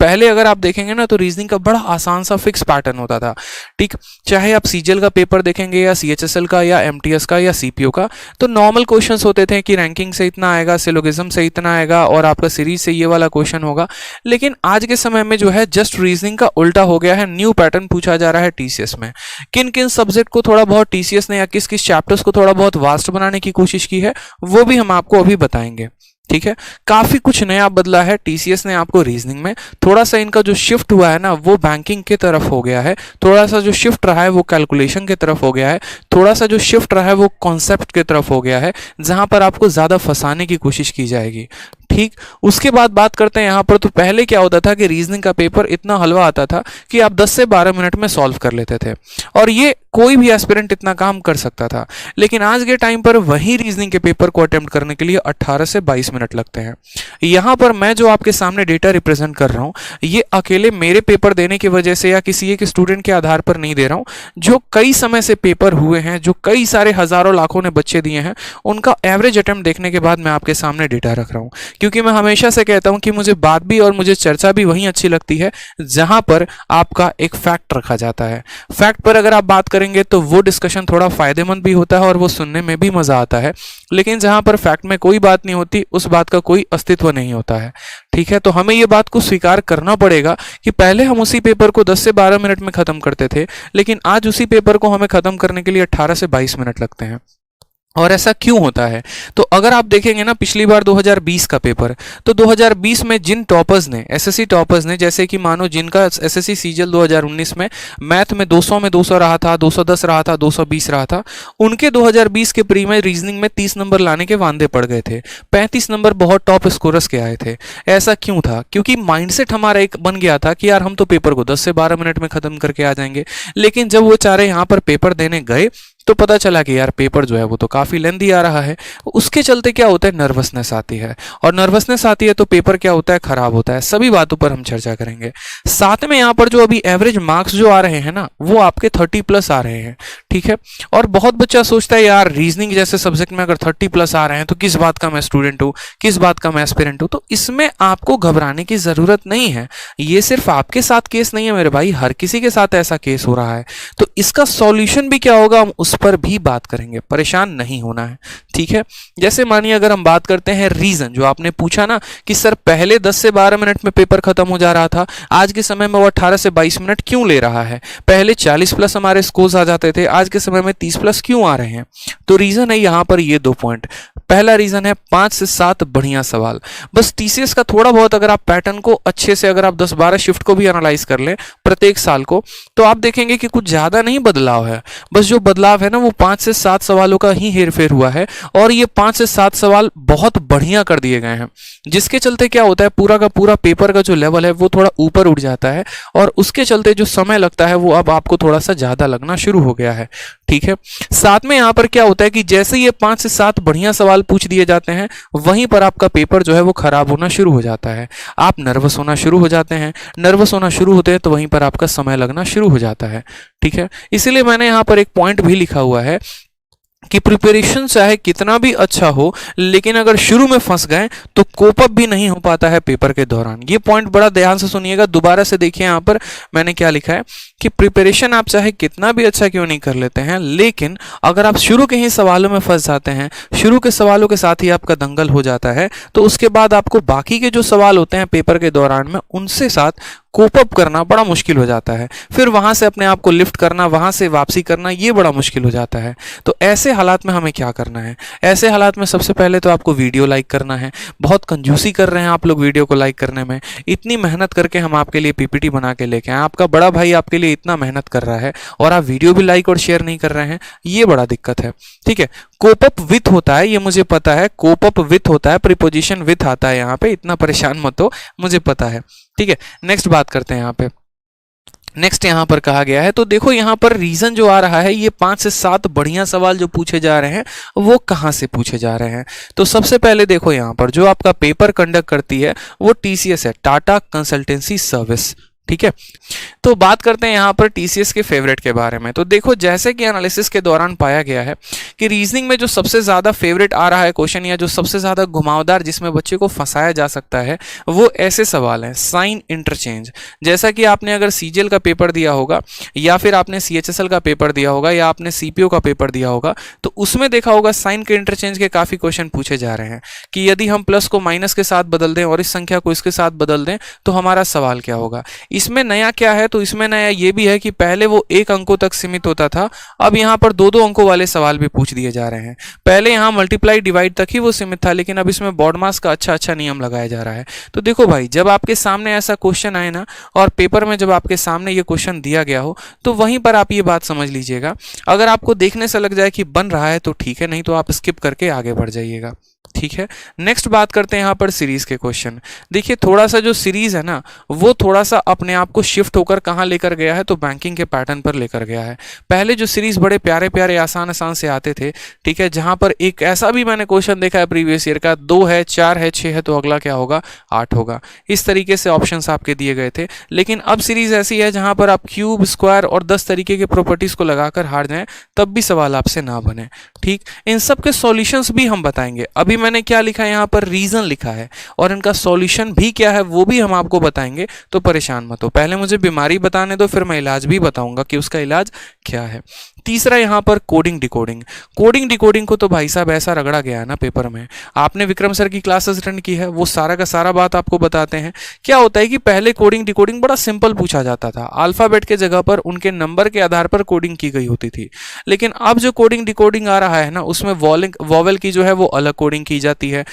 पहले अगर आप देखेंगे ना तो रीजनिंग का बड़ा आसान सा फिक्स पैटर्न होता था, ठीक। चाहे आप सीजीएल का पेपर देखेंगे या सीएचएसएल का या एमटीएस का या सीपीओ का, तो नॉर्मल क्वेश्चंस होते थे कि रैंकिंग से इतना आएगा, सिलोगिज्म से इतना आएगा और आपका सीरीज से ये वाला क्वेश्चन होगा। लेकिन आज के समय में जो है जस्ट रीजनिंग का उल्टा हो गया है, न्यू पैटर्न पूछा जा रहा है टीसीएस में। किन किन सब्जेक्ट को थोड़ा बहुत टीसीएस ने या किस किस चैप्टर्स को थोड़ा बहुत वास्ट बनाने की कोशिश की है, वो भी हम आपको अभी बताएंगे, ठीक है। काफी कुछ नया बदला है टीसीएस ने आपको रीजनिंग में। थोड़ा सा इनका जो शिफ्ट हुआ है ना वो बैंकिंग की तरफ हो गया है, थोड़ा सा जो शिफ्ट रहा है वो कैलकुलेशन की तरफ हो गया है, थोड़ा सा जो शिफ्ट रहा है वो कॉन्सेप्ट की तरफ हो गया है, जहां पर आपको ज्यादा फंसाने की कोशिश की जाएगी, ठीक। उसके बाद बात करते हैं यहाँ पर। तो पहले क्या होता था कि रीजनिंग का पेपर इतना हलवा आता था कि आप 10 से 12 मिनट में सॉल्व कर लेते थे और ये कोई भी एस्पिरेंट इतना काम कर सकता था। लेकिन आज के टाइम पर वही रीजनिंग के पेपर को अटेम्प्ट करने के लिए 18 से 22 मिनट लगते हैं। यहाँ पर मैं जो आपके सामने डेटा रिप्रेजेंट कर रहा हूँ, ये अकेले मेरे पेपर देने की वजह से या किसी एक स्टूडेंट के आधार पर नहीं दे रहा हूँ। जो कई समय से पेपर हुए हैं, जो कई सारे हजारों लाखों ने बच्चे दिए हैं, उनका एवरेज अटेम्प्ट देखने के बाद मैं आपके सामने डेटा रख रहा हूँ। क्योंकि मैं हमेशा से कहता हूं कि मुझे बात भी और मुझे चर्चा भी वहीं अच्छी लगती है जहां पर आपका एक फैक्ट रखा जाता है। फैक्ट पर अगर आप बात करेंगे तो वो डिस्कशन थोड़ा फायदेमंद भी होता है और वो सुनने में भी मजा आता है। लेकिन जहां पर फैक्ट में कोई बात नहीं होती, उस बात का कोई अस्तित्व नहीं होता है, ठीक है। तो हमें ये बात को स्वीकार करना पड़ेगा कि पहले हम उसी पेपर को 10 से 12 मिनट में खत्म करते थे, लेकिन आज उसी पेपर को हमें खत्म करने के लिए 18 से 22 मिनट लगते हैं। और ऐसा क्यों होता है? तो अगर आप देखेंगे ना पिछली बार 2020 का पेपर, तो 2020 में जिन टॉपर्स ने, एसएससी टॉपर्स ने, जैसे कि मानो जिनका एसएससी सीजीएल 2019 में मैथ में 200 में 200 रहा था, 210 रहा था, 220 रहा था, उनके 2020 के प्री में रीजनिंग में 30 नंबर लाने के वांदे पड़ गए थे। 35 नंबर बहुत टॉप स्कोरर्स के आए थे। ऐसा क्यों था? क्योंकि माइंडसेट हमारा एक बन गया था कि यार हम तो पेपर को 10 से 12 मिनट में खत्म करके आ जाएंगे। लेकिन जब वो चारे यहाँ पर पेपर देने गए तो पता चला कि यार पेपर जो है वो तो काफी लेंथी आ रहा है। उसके चलते क्या होता है, नर्वसनेस आती है, और नर्वसनेस आती है तो पेपर क्या होता है, खराब होता है। सभी बातों पर हम चर्चा करेंगे। साथ में यहाँ पर जो अभी एवरेज मार्क्स जो आ रहे हैं ना, वो आपके 30 प्लस आ रहे हैं, ठीक है। और बहुत बच्चा सोचता है यार रीजनिंग जैसे सब्जेक्ट में अगर 30 प्लस आ रहे हैं तो किस बात का मैं स्टूडेंट हूँ, किस बात का मैं एस्पिरेंट हूँ। तो इसमें आपको घबराने की जरूरत नहीं है। ये सिर्फ आपके साथ केस नहीं है मेरे भाई, हर किसी के साथ ऐसा केस हो रहा है। तो इसका सॉल्यूशन भी क्या होगा, हम उस पर भी बात करेंगे। परेशान नहीं होना है, ठीक है। जैसे मानिए अगर हम बात करते हैं रीजन, जो आपने पूछा ना कि सर पहले 10 से 12 मिनट में पेपर खत्म हो जा रहा था, आज के समय में वो 18 से 22 मिनट क्यों ले रहा है? पहले 40 प्लस हमारे स्कोर्स आ जाते थे, आज के समय में 30 प्लस क्यों आ रहे हैं? तो रीजन है यहां पर ये 2 पॉइंट। पहला रीजन है 5 से 7 बढ़िया सवाल। बस टीसीएस का थोड़ा बहुत अगर आप पैटर्न को अच्छे से, अगर आप 10-12 शिफ्ट को भी एनालाइज कर लें प्रत्येक साल को, तो आप देखेंगे कि कुछ ज्यादा नहीं बदलाव है। बस जो बदलाव है ना वो 5 से 7 सवालों का ही हेरफेर हुआ है, और ये 5 से 7 सवाल बहुत बढ़िया कर दिए गए हैं, जिसके चलते क्या होता है, पूरा का पूरा पेपर का जो लेवल है वो थोड़ा ऊपर उठ जाता है, और उसके चलते जो समय लगता है वो अब आपको थोड़ा सा ज्यादा लगना शुरू हो गया है, ठीक है। साथ में यहाँ पर क्या होता है कि जैसे ये 5 से 7 बढ़िया सवाल पूछ दिए जाते हैं, वहीं पर आपका पेपर जो है वो खराब होना शुरू हो जाता है। आप नर्वस होना शुरू हो जाते हैं, नर्वस होना शुरू होते हैं तो वहीं पर आपका समय लगना शुरू हो जाता है, ठीक है। इसीलिए मैंने यहाँ पर एक पॉइंट भी लिखा हुआ है कि प्रिपरेशन चाहे कितना भी अच्छा हो, लेकिन अगर शुरू में फंस गए तो कोप अप भी नहीं हो पाता है पेपर के दौरान। ये पॉइंट बड़ा ध्यान से सुनिएगा, दोबारा से देखिए यहाँ पर मैंने क्या लिखा है कि प्रिपरेशन आप चाहे कितना भी अच्छा क्यों नहीं कर लेते हैं, लेकिन अगर आप शुरू के ही सवालों में फंस जाते हैं, शुरू के सवालों के साथ ही आपका दंगल हो जाता है, तो उसके बाद आपको बाकी के जो सवाल होते हैं पेपर के दौरान में, उनसे साथ कोप अप करना बड़ा मुश्किल हो जाता है। फिर वहां से अपने आप को लिफ्ट करना, वहां से वापसी करना, ये बड़ा मुश्किल हो जाता है। तो ऐसे हालात में हमें क्या करना है? ऐसे हालात में सबसे पहले तो आपको वीडियो लाइक करना है। बहुत कंजूसी कर रहे हैं आप लोग वीडियो को लाइक करने में। इतनी मेहनत करके हम आपके लिए पीपीटी बना के लेके आए, आपका बड़ा भाई आपके लिए इतना मेहनत कर रहा है और आप वीडियो भी लाइक और शेयर नहीं कर रहे हैं, ये बड़ा दिक्कत है, ठीक है। कोप अप विथ होता है, ये मुझे पता है, कोप अप विथ होता है, प्रीपोजिशन विथ आता है यहाँ पे, इतना परेशान मत हो, मुझे पता है, ठीक है। नेक्स्ट बात करते हैं यहाँ पे। नेक्स्ट यहाँ पर कहा गया है, तो देखो यहाँ पर रीजन जो आ रहा है, ये 5 से 7 बढ़िया सवाल जो पूछे जा रहे हैं वो कहाँ से पूछे जा रहे हैं। तो सबसे पहले देखो यहाँ पर जो आपका पेपर कंडक्ट करती है वो टीसीएस है, टाटा कंसल्टेंसी सर्विस, ठीक है। तो बात करते हैं यहाँ पर टीसीएस के फेवरेट के बारे में। तो देखो जैसे कि एनालिसिस के दौरान पाया गया है कि रीजनिंग में जो सबसे ज्यादा फेवरेट आ रहा है क्वेश्चन या जो सबसे ज्यादा घुमावदार जिसमें बच्चे को फंसाया जा सकता है वो ऐसे सवाल हैं, साइन इंटरचेंज। जैसा कि आपने अगर सीजीएल का पेपर दिया होगा या फिर आपने सीएचएसएल का पेपर दिया होगा या आपने सीपीओ का पेपर दिया होगा तो उसमें देखा होगा साइन के इंटरचेंज के काफी क्वेश्चन पूछे जा रहे हैं कि यदि हम प्लस को माइनस के साथ बदल दें और इस संख्या को इसके साथ बदल दें तो हमारा सवाल क्या होगा। इसमें नया क्या है, तो इसमें नया ये भी है कि पहले वो 1 अंकों तक सीमित होता था, अब यहाँ पर 2-2 अंकों वाले सवाल भी पूछ दिए जा रहे हैं। पहले यहाँ मल्टीप्लाई डिवाइड तक ही वो सीमित था, लेकिन अब इसमें बॉड मास का अच्छा नियम लगाया जा रहा है। तो देखो भाई, जब आपके सामने ऐसा क्वेश्चन आए ना और पेपर में जब आपके सामने ये क्वेश्चन दिया गया हो तो वहीं पर आप ये बात समझ लीजिएगा। अगर आपको देखने से लग जाए कि बन रहा है तो ठीक है, नहीं तो आप स्किप करके आगे बढ़ जाइएगा। ठीक है, नेक्स्ट बात करते हैं यहाँ पर सीरीज के क्वेश्चन। देखिए थोड़ा सा जो सीरीज है ना वो थोड़ा सा अपने आप को शिफ्ट होकर कहाँ लेकर गया है, तो बैंकिंग के पैटर्न पर लेकर गया है। पहले जो सीरीज बड़े प्यारे प्यारे आसान से आते थे, ठीक है, जहां पर एक ऐसा भी मैंने क्वेश्चन देखा है प्रीवियस ईयर का, 2 है 4 है 6 है तो अगला क्या होगा 8 होगा। इस तरीके से ऑप्शंस आपके दिए गए थे। लेकिन अब सीरीज ऐसी है जहां पर आप क्यूब, स्क्वायर और 10 तरीके के प्रॉपर्टीज को लगाकर हार जाएं तब भी सवाल आपसे ना बने। ठीक, इन सब के सॉल्यूशंस भी हम बताएंगे। अभी मैंने क्या लिखा है यहाँ पर, रीजन लिखा है, और इनका सॉल्यूशन भी क्या है वो भी हम आपको बताएंगे, तो परेशान मत हो। पहले मुझे बीमारी बताने दो, फिर मैं इलाज भी बताऊंगा कि उसका इलाज क्या है। तीसरा यहाँ पर कोडिंग डिकोडिंग। कोडिंग डिकोडिंग को तो भाई साहब ऐसा रगड़ा गया है ना पेपर में। आपने विक्रम सर की क्लासेस अटेंड की है, वो सारा का सारा बात आपको बताते हैं। क्या होता है कि पहले कोडिंग डिकोडिंग बड़ा सिंपल पूछा जाता था, अल्फाबेट के जगह पर उनके नंबर के आधार पर कोडिंग की गई होती थी। लेकिन अब जो कोडिंग डिकोडिंग आ रहा है ना उसमें वॉवेल की जो है वो अलग कोडिंग की जाती है,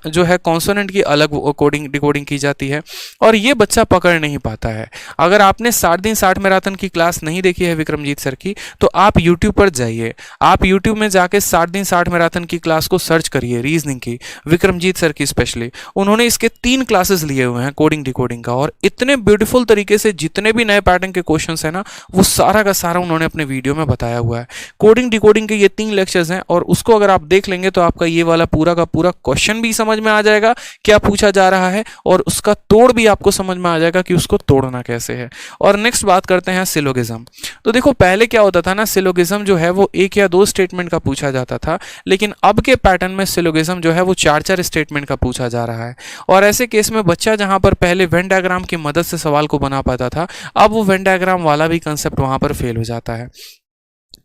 जो है कॉन्सोनेंट की अलग कोडिंग डिकोडिंग की जाती है, और ये बच्चा पकड़ नहीं पाता है। अगर आपने 60 दिन 60 मैराथन की क्लास नहीं देखी है विक्रमजीत सर की, तो आप YouTube पर जाइए, आप YouTube में जाके 60 दिन 60 मैराथन की क्लास को सर्च करिए, रीजनिंग की, विक्रमजीत सर की स्पेशली। उन्होंने इसके 3 क्लासेस लिए हुए हैं कोडिंग डिकोडिंग का, और इतने ब्यूटीफुल तरीके से जितने भी नए पैटर्न के क्वेश्चंस हैं ना वो सारा का सारा उन्होंने अपने वीडियो में बताया हुआ है। कोडिंग डिकोडिंग के ये 3 लेक्चर्स हैं, और उसको अगर आप देख लेंगे तो आपका ये वाला पूरा का पूरा क्वेश्चन भी समझ में आ जाएगा क्या पूछा जा रहा है, और उसका तोड़ भी आपको समझ में आ जाएगा कि उसको तोड़ना कैसे है। और नेक्स्ट बात करते हैं सिलोगिज्म। तो देखो पहले क्या होता था ना, सिलोगिज्म जो है वो 1 या 2 स्टेटमेंट का पूछा जाता था, लेकिन अब के पैटर्न में सिलोगिज्म जो है वो 4-4 स्टेटमेंट का पूछा जा रहा है। और ऐसे केस में बच्चा जहां पर पहले वेन डायग्राम की मदद से सवाल को बना पाता था, अब वो वेन डायग्राम वाला भी कंसेप्ट वहां पर फेल हो जाता है।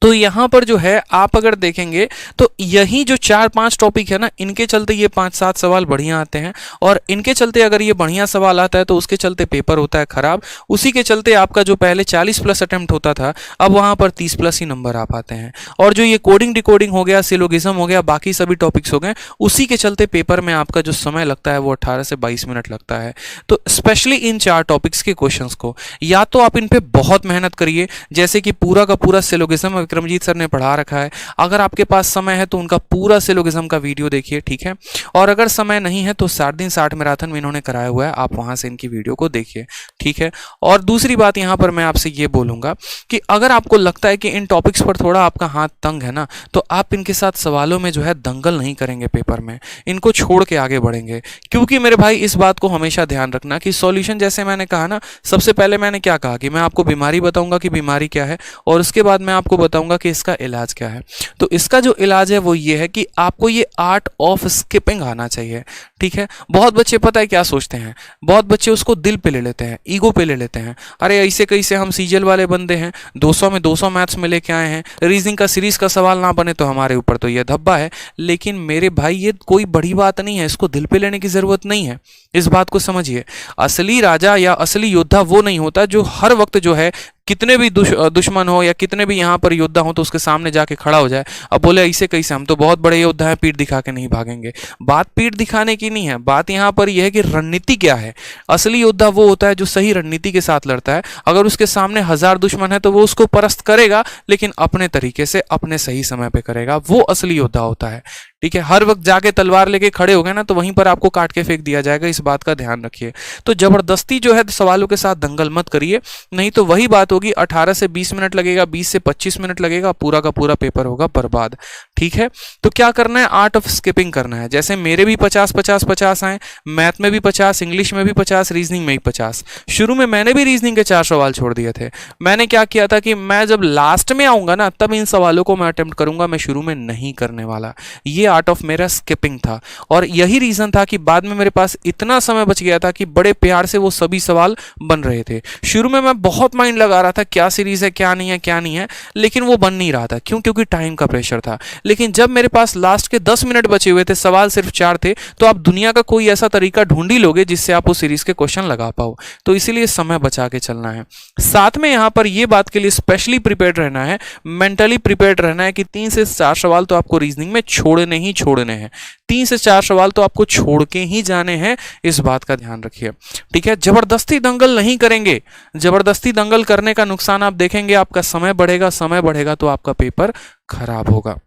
तो यहाँ पर जो है आप अगर देखेंगे तो यही जो 4-5 टॉपिक है ना, इनके चलते ये 5-7 सवाल बढ़िया आते हैं, और इनके चलते अगर ये बढ़िया सवाल आता है तो उसके चलते पेपर होता है खराब। उसी के चलते आपका जो पहले 40 प्लस अटेम्प्ट होता था अब वहां पर 30 प्लस ही नंबर आ पाते हैं। और जो ये कोडिंग डिकोडिंग हो गया, सिलोगिज्म हो गया, बाकी सभी टॉपिक्स हो गए, उसी के चलते पेपर में आपका जो समय लगता है वो 18 से 22 मिनट लगता है। तो स्पेशली इन 4 टॉपिक्स के क्वेश्चंस को या तो आप इन पे बहुत मेहनत करिए, जैसे कि पूरा का पूरा सिलोगिज्म विक्रमजीत सर ने पढ़ा रखा है। अगर आपके पास समय है तो उनका पूरा सिलोगिज्म का वीडियो देखिए, ठीक है। और अगर समय नहीं है तो 60 दिन 60 मैराथन में इन्होंने कराया हुआ है, आप वहां से इनकी वीडियो को देखिए, ठीक है। और दूसरी बात यहां पर मैं आपसे ये बोलूंगा कि अगर आपको लगता है कि इन टॉपिक्स पर थोड़ा आपका हाथ तंग है ना, तो आप इनके साथ सवालों में जो है दंगल नहीं करेंगे पेपर में, इनको छोड़ के आगे बढ़ेंगे। क्योंकि मेरे भाई इस बात को हमेशा ध्यान रखना कि सॉल्यूशन, जैसे मैंने कहा ना, सबसे पहले मैंने क्या कहा कि मैं आपको बीमारी बताऊंगा कि बीमारी क्या है, और उसके बाद मैं आपको बताऊंगा कि इसका इलाज क्या है। तो इसका जो इलाज है वो ये है कि आपको ये आर्ट ऑफ स्किपिंग आना चाहिए, ठीक है। बहुत बच्चे पता है क्या सोचते हैं, बहुत बच्चे उसको दिल पे ले लेते हैं, ईगो पे ले लेते हैं। अरे ऐसे कैसे, हम सीजीएल वाले बंदे हैं, 200 में 200 मैथ्स में लेके आए हैं, रीजनिंग का सीरीज का सवाल ना बने तो हमारे ऊपर तो ये धब्बा है। लेकिन मेरे भाई ये कोई बड़ी बात नहीं है, इसको दिल पे लेने की जरूरत नहीं है, इस बात को समझिए। असली राजा या असली योद्धा वो नहीं होता जो हर वक्त जो है कितने भी दुश्मन हो या कितने भी यहाँ पर योद्धा हो तो उसके सामने जाके खड़ा हो जाए, अब बोले ऐसे कैसे, हम तो बहुत बड़े योद्धा हैं, पीठ दिखा के नहीं भागेंगे। बात पीठ दिखाने की नहीं है, बात यहाँ पर यह है कि रणनीति क्या है। असली योद्धा वो होता है जो सही रणनीति के साथ लड़ता है। अगर उसके सामने 1000 दुश्मन है तो वो उसको परास्त करेगा, लेकिन अपने तरीके से अपने सही समय पे करेगा, वो असली योद्धा होता है, ठीक है, हर वक्त जाके तलवार लेके खड़े हो गए ना तो वहीं पर आपको काट के फेंक दिया जाएगा, इस बात का ध्यान रखिए। तो जबरदस्ती जो है सवालों के साथ दंगल मत करिए, नहीं तो वही बात होगी 18 से 20 मिनट लगेगा, 20 से 25 मिनट लगेगा, पूरा का पूरा पेपर होगा बर्बाद। ठीक है, तो क्या करना है, आर्ट ऑफ स्किपिंग करना है। जैसे मेरे भी 50-50-50 आए, मैथ में भी 50, इंग्लिश में भी 50, रीजनिंग में भी 50। शुरू में मैंने भी रीजनिंग के 4 सवाल छोड़ दिए थे। मैंने क्या किया था कि मैं जब लास्ट में आऊंगा ना तब इन सवालों को मैं अटेम्प्ट करूंगा, मैं शुरू में नहीं करने वाला। ये आर्ट ऑफ मेरा स्किपिंग था, और यही रीजन था कि बाद में मेरे पास इतना समय बच गया था कि बड़े प्यार से वो सभी सवाल बन रहे थे। शुरू में मैं बहुत माइंड लगा रहा था क्या सीरीज है, क्या नहीं है, क्या नहीं है, लेकिन वो बन नहीं रहा था। क्यों? क्योंकि टाइम का प्रेशर था। लेकिन जब मेरे पास लास्ट के 10 मिनट बचे हुए थे, सवाल सिर्फ 4 थे, तो आप दुनिया का कोई ऐसा तरीका ढूंढ ही लोगे जिससे आप उस सीरीज के क्वेश्चन लगा पाओ। तो इसीलिए समय बचा के चलना है। साथ में यहां पर ये बात के लिए स्पेशली प्रिपेयर्ड रहना है, मेंटली प्रिपेयर्ड रहना है कि 3 से 4 सवाल तो आपको रीजनिंग में छोड़ने ही छोड़ने हैं। 3 से 4 सवाल तो आपको छोड़ के ही जाने हैं, इस बात का ध्यान रखिए। ठीक है, जबरदस्ती दंगल नहीं करेंगे। जबरदस्ती दंगल करने का नुकसान आप देखेंगे, आपका समय बढ़ेगा, समय बढ़ेगा तो आपका पेपर खराब होगा।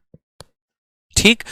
ठीक।